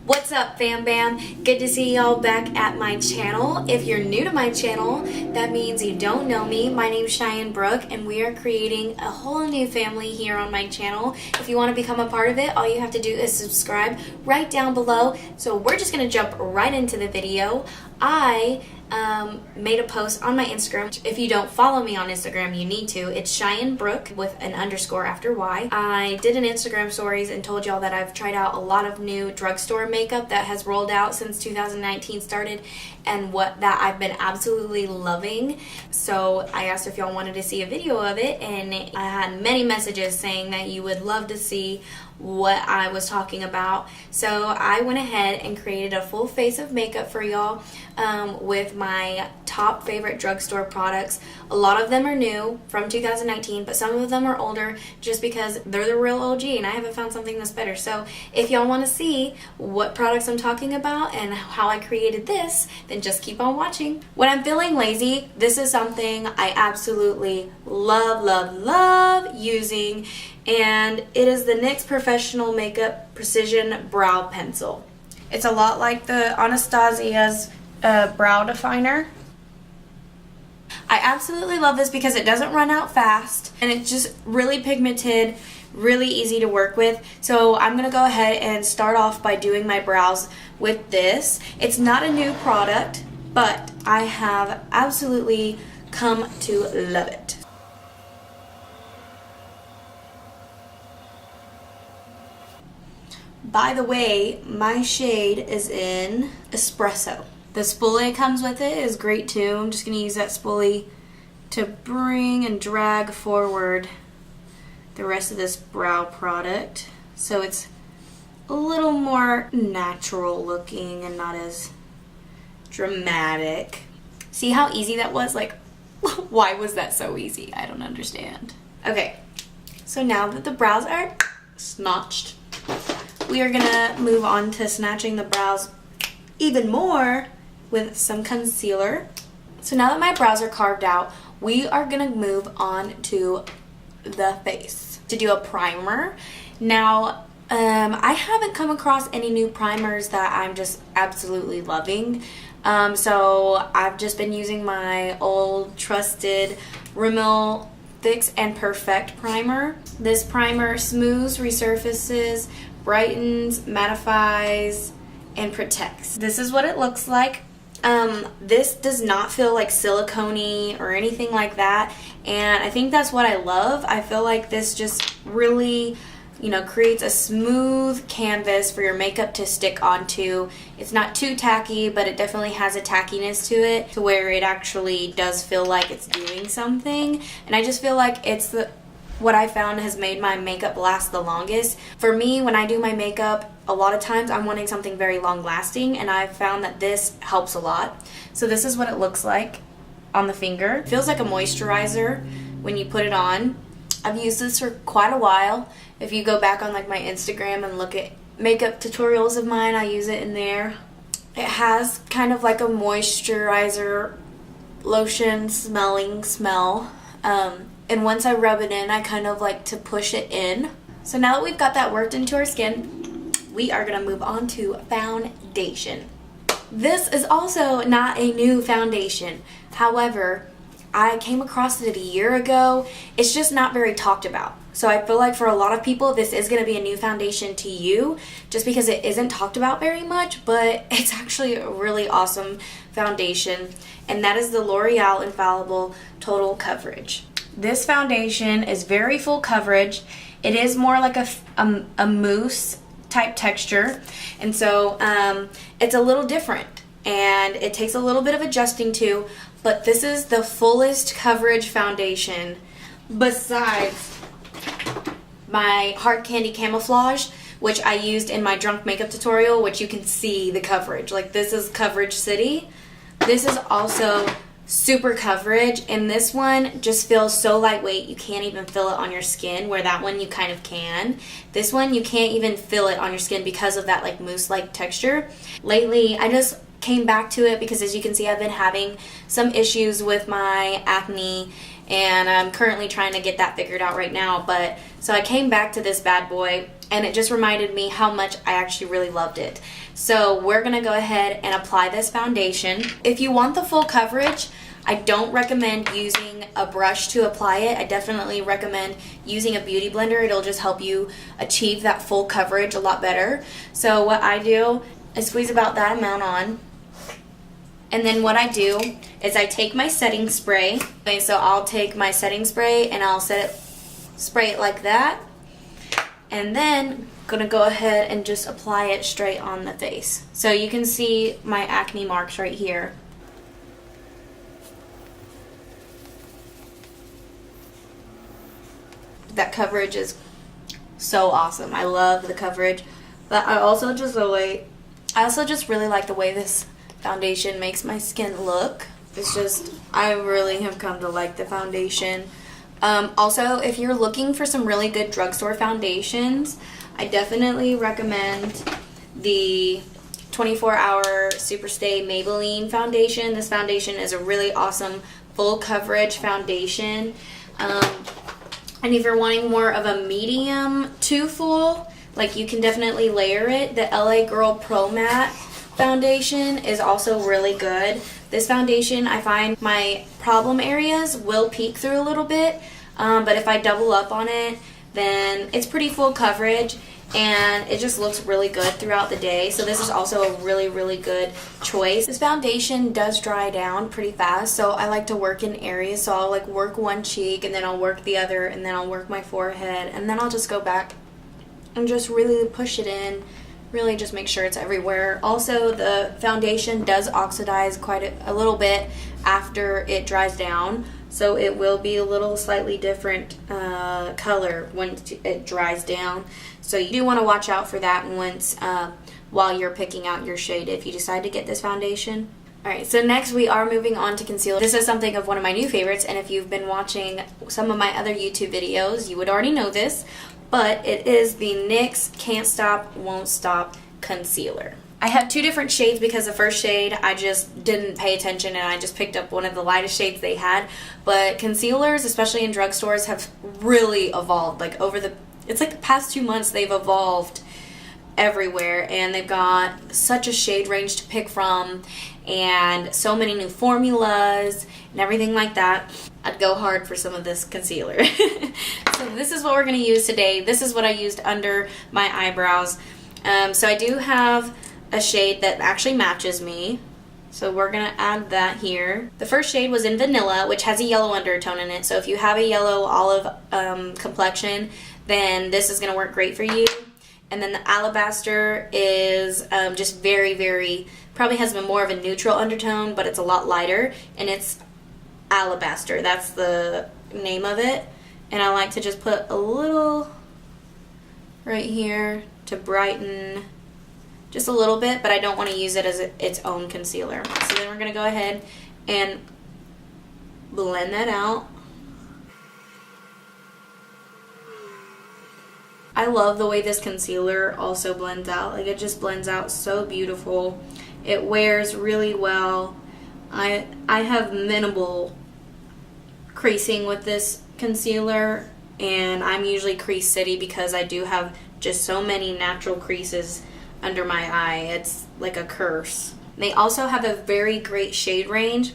What's up, fam bam? Good to see y'all back at my channel. If you're new to my channel, that means you don't know me. My name's Cheyenne Brooke, and we are creating a whole new family here on my channel. If you want to become a part of it, all you have to do is subscribe right down below. So we're just going to jump right into the video. I made a post on my Instagram. If you don't follow me on Instagram, you need to. It's Cheyenne Brooke with an underscore after Y. I did an Instagram stories and told y'all that I've tried out a lot of new drugstore makeup that has rolled out since 2019 started, and that I've been absolutely loving. So I asked if y'all wanted to see a video of it, and I had many messages saying that you would love to see what I was talking about. So I went ahead and created a full face of makeup for y'all with my top favorite drugstore products. A lot of them are new from 2019, but some of them are older just because they're the real OG and I haven't found something that's better. So if y'all want to see what products I'm talking about and how I created this, then just keep on watching. When I'm feeling lazy, this is something I absolutely love using, and it is the NYX Professional Makeup Precision Brow Pencil. It's a lot like the Anastasia's brow definer. I absolutely love this because it doesn't run out fast and it's just really pigmented, really easy to work with. So I'm gonna go ahead and start off by doing my brows with this. It's not a new product, but I have absolutely come to love it. By the way, my shade is in Espresso. The spoolie it comes with it is great too. I'm just going to use that spoolie to bring and drag forward the rest of this brow product, so it's a little more natural looking and not as dramatic. See how easy that was? Like, why was that so easy? I don't understand. Okay, so now that the brows are snatched, we are gonna move on to snatching the brows even more with some concealer. So now that my brows are carved out, we are gonna move on to the face to do a primer. Now, I haven't come across any new primers that I'm just absolutely loving. So I've just been using my old trusted Rimmel Fix and Perfect primer. This primer smooths, resurfaces, brightens, mattifies, and protects. This is what it looks like. This does not feel like silicone-y or anything like that, and I think that's what I love. I feel like this just really, creates a smooth canvas for your makeup to stick onto. It's not too tacky, but it definitely has a tackiness to it to where it actually does feel like it's doing something, and I just feel like it's what I found has made my makeup last the longest. For me, when I do my makeup, a lot of times I'm wanting something very long lasting, and I've found that this helps a lot. So this is what it looks like on the finger. It feels like a moisturizer when you put it on. I've used this for quite a while. If you go back on like my Instagram and look at makeup tutorials of mine, I use it in there. It has kind of like a moisturizer lotion smelling smell. And once I rub it in, I kind of like to push it in. So now that we've got that worked into our skin, we are gonna move on to foundation. This is also not a new foundation. However, I came across it a year ago. It's just not very talked about. So I feel like for a lot of people, this is gonna be a new foundation to you just because it isn't talked about very much, but it's actually a really awesome foundation. And that is the L'Oreal Infallible Total Coverage. This foundation is very full coverage. It is more like a mousse type texture, and so it's a little different and it takes a little bit of adjusting to, but this is the fullest coverage foundation besides my Hard Candy Camouflage, which I used in my drunk makeup tutorial, which you can see the coverage. Like, this is Coverage City. This is also super coverage, and this one just feels so lightweight you can't even feel it on your skin, where that one you kind of can. This one you can't even feel it on your skin because of that like mousse like texture. Lately I just came back to it because, as you can see, I've been having some issues with my acne, and I'm currently trying to get that figured out right now. But so I came back to this bad boy, and it just reminded me how much I actually really loved it. So we're gonna go ahead and apply this foundation. If you want the full coverage, I don't recommend using a brush to apply it. I definitely recommend using a beauty blender. It'll just help you achieve that full coverage a lot better. So what I do is squeeze about that amount on. And then what I do is I take my setting spray. Okay, so I'll take my setting spray and I'll spray it like that. And then I'm gonna go ahead and just apply it straight on the face. So you can see my acne marks right here. That coverage is so awesome. I love the coverage. But I also just really like the way this foundation makes my skin look. It's just, I really have come to like the foundation. Also, if you're looking for some really good drugstore foundations, I definitely recommend the 24-hour Superstay Maybelline foundation. This foundation is a really awesome full coverage foundation. And if you're wanting more of a medium to full, like, you can definitely layer it. The LA Girl Pro Matte foundation is also really good. This foundation, I find my problem areas will peek through a little bit, but if I double up on it, then it's pretty full coverage and it just looks really good throughout the day. So this is also a really, really good choice. This foundation does dry down pretty fast, so I like to work in areas. So I'll like work one cheek and then I'll work the other and then I'll work my forehead and then I'll just go back and just really push it in. Really just make sure it's everywhere. Also, the foundation does oxidize quite a little bit after it dries down, so it will be a little slightly different color when it dries down. So you do want to watch out for that once while you're picking out your shade if you decide to get this foundation. Alright, so next we are moving on to concealer. This is something of one of my new favorites, and if you've been watching some of my other YouTube videos, you would already know this. But it is the NYX Can't Stop, Won't Stop Concealer. I have two different shades because the first shade I just didn't pay attention and I just picked up one of the lightest shades they had. But concealers, especially in drugstores, have really evolved. Like it's like the past 2 months they've evolved everywhere, and they've got such a shade range to pick from and so many new formulas and everything like that. I'd go hard for some of this concealer. So this is what we're going to use today. This is what I used under my eyebrows. So I do have a shade that actually matches me. So we're going to add that here. The first shade was in Vanilla, which has a yellow undertone in it. So if you have a yellow olive complexion, then this is going to work great for you. And then the Alabaster is just very, very, probably has more of a neutral undertone, but it's a lot lighter. And it's Alabaster, that's the name of it. And I like to just put a little right here to brighten just a little bit, but I don't want to use it as its own concealer. So then we're going to go ahead and blend that out. I love the way this concealer also blends out. Like, it just blends out so beautiful. It wears really well. I have minimal creasing with this concealer, and I'm usually crease city because I do have just so many natural creases under my eye. It's like a curse. They also have a very great shade range,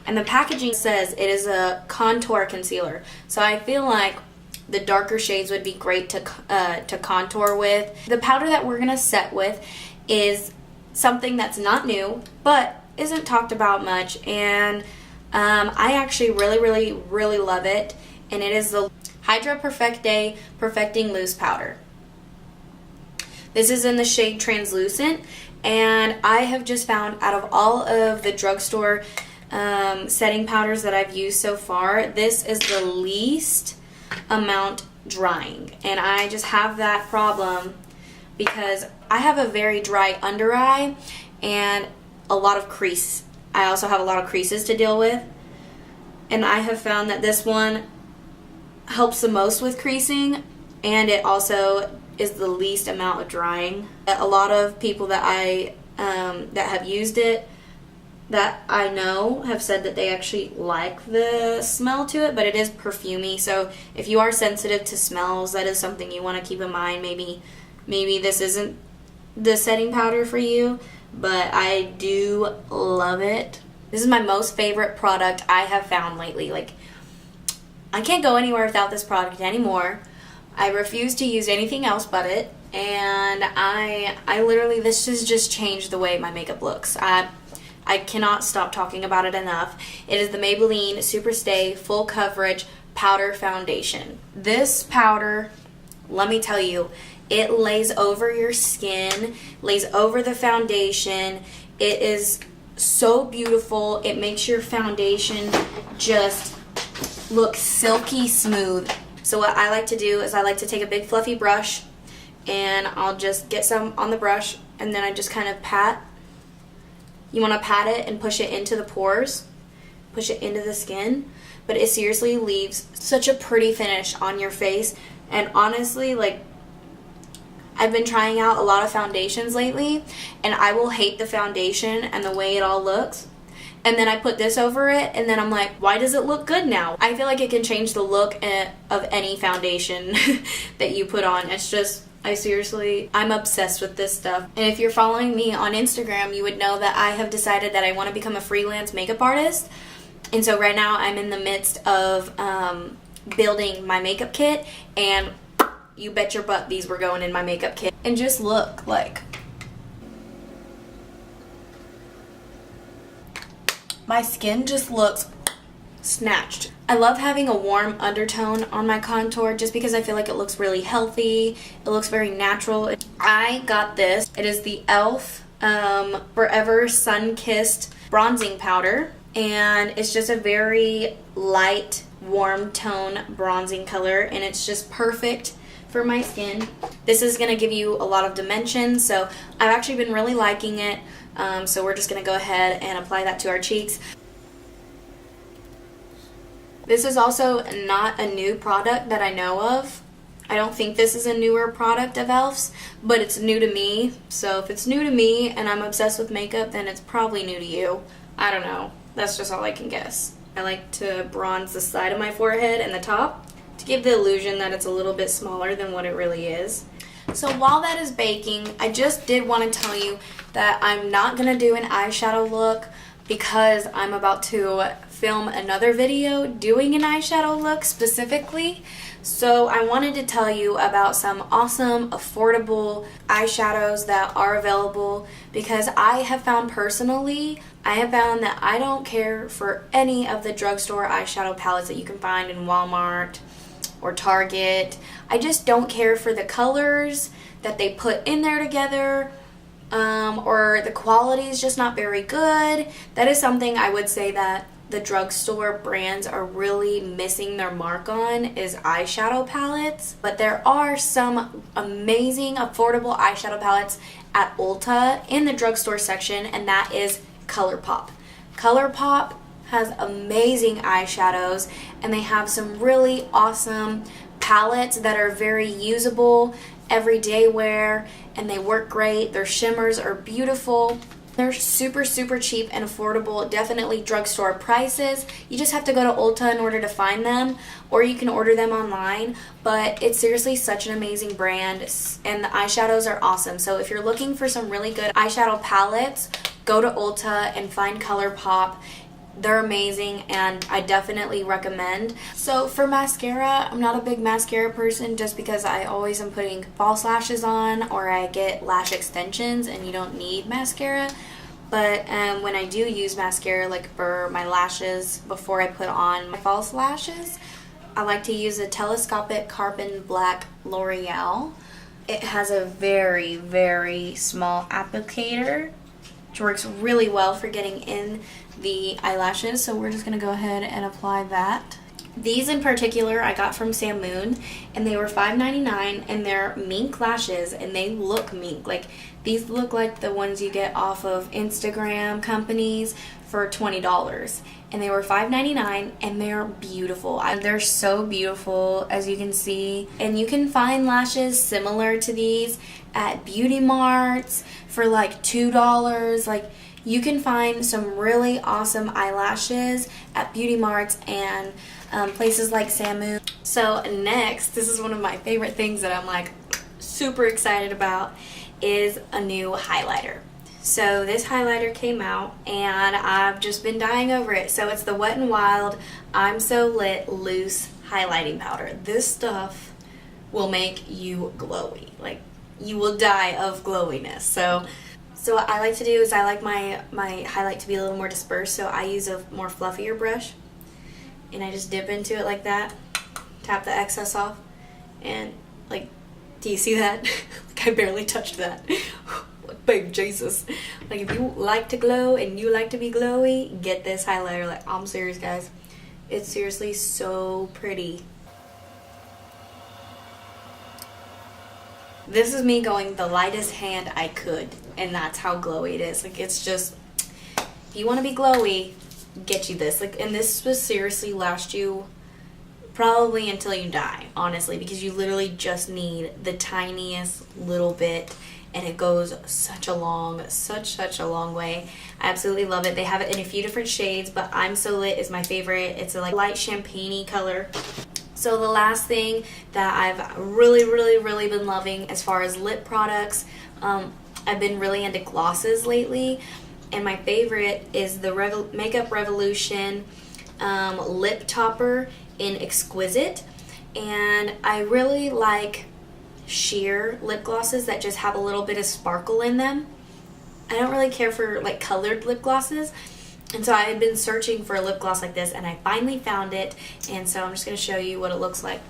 and the packaging says it is a contour concealer. So I feel like the darker shades would be great to contour with. The powder that we're gonna set with is something that's not new, but isn't talked about much, and I actually really love it, and it is the Hydra Perfecte Perfecting Loose Powder. This is in the shade Translucent, and I have just found out of all of the drugstore setting powders that I've used so far, this is the least amount drying, and I just have that problem because I have a very dry under eye and a lot of crease. I also have a lot of creases to deal with, and I have found that this one helps the most with creasing, and it also is the least amount of drying. A lot of people that that have used it that I know have said that they actually like the smell to it, but it is perfumey. So if you are sensitive to smells, that is something you want to keep in mind. Maybe maybe this isn't the setting powder for you, but I do love it. This is my most favorite product I have found lately. Like, I can't go anywhere without this product anymore. I refuse to use anything else but it, and I literally, this has just changed the way my makeup looks. I cannot stop talking about it enough. It is the Maybelline Super Stay Full Coverage Powder Foundation. This powder, let me tell you, it lays over your skin, lays over the foundation. It is so beautiful. It makes your foundation just look silky smooth. So what I like to do is I like to take a big fluffy brush, and I'll just get some on the brush, and then I just kind of pat. You want to pat it and push it into the pores, push it into the skin, but it seriously leaves such a pretty finish on your face. And honestly, like, I've been trying out a lot of foundations lately, and I will hate the foundation and the way it all looks. And then I put this over it, and then I'm like, why does it look good now? I feel like it can change the look of any foundation that you put on. It's just, I'm obsessed with this stuff. And if you're following me on Instagram, you would know that I have decided that I want to become a freelance makeup artist. And so right now I'm in the midst of building my makeup kit, and you bet your butt these were going in my makeup kit. And just look, like, my skin just looks snatched. I love having a warm undertone on my contour just because I feel like it looks really healthy. It looks very natural. I got this. It is the e.l.f. Forever Sun-Kissed Bronzing Powder, and it's just a very light, warm tone bronzing color, and it's just perfect for my skin. This is going to give you a lot of dimension, so I've actually been really liking it. So we're just going to go ahead and apply that to our cheeks. This is also not a new product that I know of. I don't think this is a newer product of e.l.f.'s, but it's new to me. So if it's new to me and I'm obsessed with makeup, then it's probably new to you. I don't know. That's just all I can guess. I like to bronze the side of my forehead and the top to give the illusion that it's a little bit smaller than what it really is. So while that is baking, I just did want to tell you that I'm not going to do an eyeshadow look because I'm about to film another video doing an eyeshadow look specifically. So I wanted to tell you about some awesome, affordable eyeshadows that are available, because I have found that I don't care for any of the drugstore eyeshadow palettes that you can find in Walmart or Target. I just don't care for the colors that they put in there together, or the quality is just not very good. That is something I would say that the drugstore brands are really missing their mark on, is eyeshadow palettes. But there are some amazing affordable eyeshadow palettes at Ulta in the drugstore section, and that is ColourPop. ColourPop has amazing eyeshadows, and they have some really awesome palettes that are very usable, everyday wear, and they work great. Their shimmers are beautiful. They're super, super cheap and affordable, definitely drugstore prices. You just have to go to Ulta in order to find them, or you can order them online, but it's seriously such an amazing brand, and the eyeshadows are awesome. So if you're looking for some really good eyeshadow palettes, go to Ulta and find ColourPop. They're amazing, and I definitely recommend. So for mascara, I'm not a big mascara person just because I always am putting false lashes on, or I get lash extensions and you don't need mascara. But when I do use mascara, like for my lashes before I put on my false lashes, I like to use a telescopic carbon black L'Oreal. It has a very, very small applicator, which works really well for getting in the eyelashes. So we're just going to go ahead and apply that. These in particular I got from Sam Moon, and they were $5.99, and they're mink lashes, and they look mink. Like, these look like the ones you get off of Instagram companies for $20, and they were $5.99, and they're beautiful. They're so beautiful, as you can see, and you can find lashes similar to these at beauty marts for like $2. Like, you can find some really awesome eyelashes at beauty marts and places like Sam Moon. So next, this is one of my favorite things that I'm like super excited about is a new highlighter. So this highlighter came out and I've just been dying over it. So it's the Wet n Wild I'm So Lit Loose Highlighting Powder. This stuff will make you glowy. Like, you will die of glowiness. So what I like to do is I like my highlight to be a little more dispersed, so I use a more fluffier brush. And I just dip into it like that, tap the excess off, and like, do you see that? Like, I barely touched that. Babe Jesus. Like, if you like to glow and you like to be glowy, get this highlighter. Like, I'm serious, guys. It's seriously so pretty. This is me going the lightest hand I could, and that's how glowy it is. Like, it's just, if you want to be glowy, get you this. Like, and this will seriously last you probably until you die, honestly, because you literally just need the tiniest little bit, and it goes such a long way. I absolutely love it. They have it in a few different shades, but I'm So Lit is my favorite. It's a like light champagne-y color. So the last thing that I've really been loving as far as lip products, I've been really into glosses lately, and my favorite is the Makeup Revolution lip topper in Exquisite. And I really like sheer lip glosses that just have a little bit of sparkle in them. I don't really care for like colored lip glosses, and so I had been searching for a lip gloss like this, and I finally found it, and so I'm just going to show you what it looks like.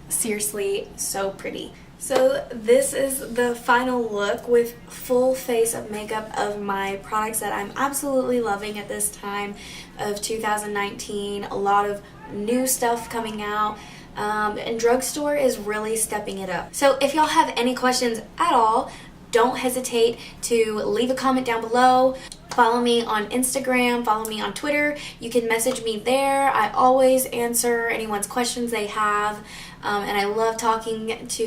Seriously, so pretty. So this is the final look with full face of makeup of my products that I'm absolutely loving at this time of 2019. A lot of new stuff coming out, and Drugstore is really stepping it up. So if y'all have any questions at all, don't hesitate to leave a comment down below. Follow me on Instagram, follow me on Twitter. You can message me there. I always answer anyone's questions they have, and I love talking to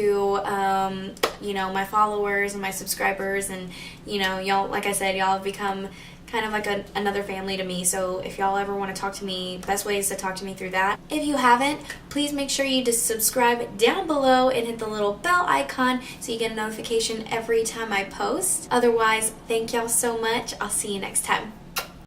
you know, my followers and my subscribers, and you know, y'all, like I said, y'all have become kind of like another family to me. So if y'all ever want to talk to me, best way is to talk to me through that. If you haven't, please make sure you just subscribe down below and hit the little bell icon so you get a notification every time I post. Otherwise, thank y'all so much. I'll see you next time.